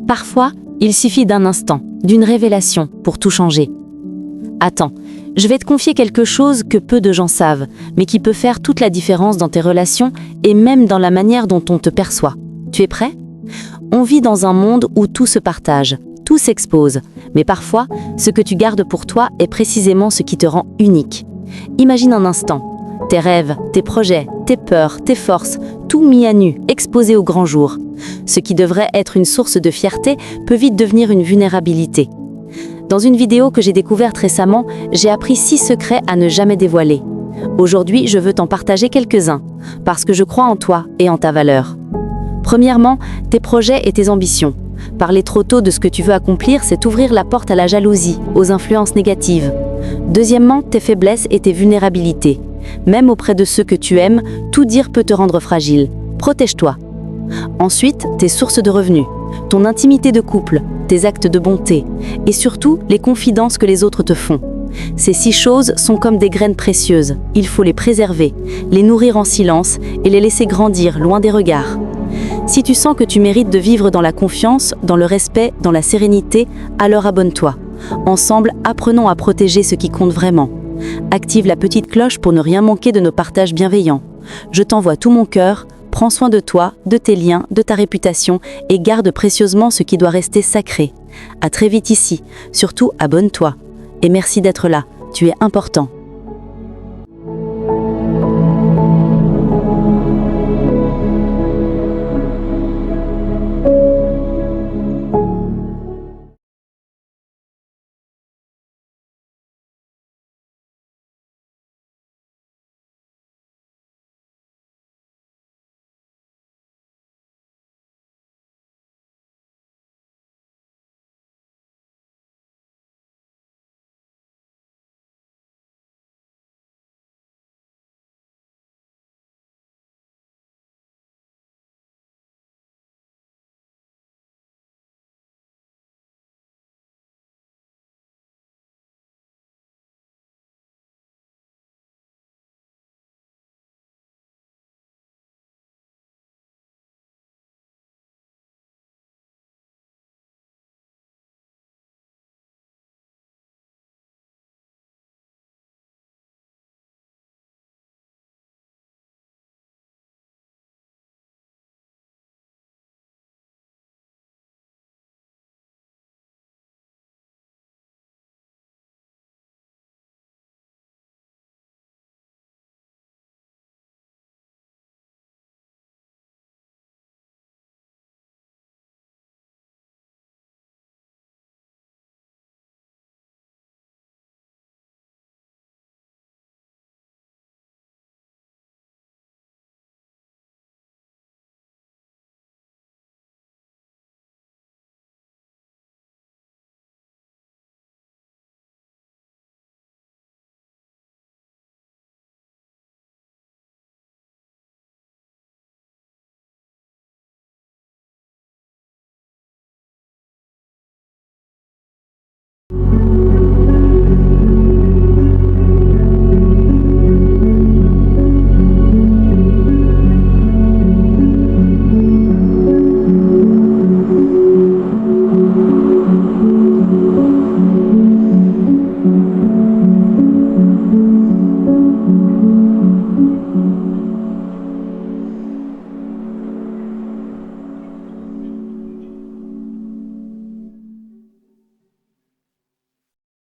Parfois, il suffit d'un instant, d'une révélation pour tout changer. Attends, je vais te confier quelque chose que peu de gens savent, mais qui peut faire toute la différence dans tes relations et même dans la manière dont on te perçoit. Tu es prêt? On vit dans un monde où tout se partage, tout s'expose, mais parfois, ce que tu gardes pour toi est précisément ce qui te rend unique. Imagine un instant, tes rêves, tes projets, tes peurs, tes forces, tout mis à nu, exposé au grand jour. Ce qui devrait être une source de fierté peut vite devenir une vulnérabilité. Dans une vidéo que j'ai découverte récemment, j'ai appris 6 secrets à ne jamais dévoiler. Aujourd'hui, je veux t'en partager quelques-uns, parce que je crois en toi et en ta valeur. Premièrement, tes projets et tes ambitions. Parler trop tôt de ce que tu veux accomplir, c'est ouvrir la porte à la jalousie, aux influences négatives. Deuxièmement, tes faiblesses et tes vulnérabilités. Même auprès de ceux que tu aimes, tout dire peut te rendre fragile. Protège-toi. Ensuite, tes sources de revenus, ton intimité de couple, tes actes de bonté et surtout les confidences que les autres te font. Ces 6 choses sont comme des graines précieuses. Il faut les préserver, les nourrir en silence et les laisser grandir loin des regards. Si tu sens que tu mérites de vivre dans la confiance, dans le respect, dans la sérénité, alors abonne-toi. Ensemble, apprenons à protéger ce qui compte vraiment. Active la petite cloche pour ne rien manquer de nos partages bienveillants. Je t'envoie tout mon cœur, prends soin de toi, de tes liens, de ta réputation et garde précieusement ce qui doit rester sacré. À très vite ici, surtout abonne-toi. Et merci d'être là, tu es important.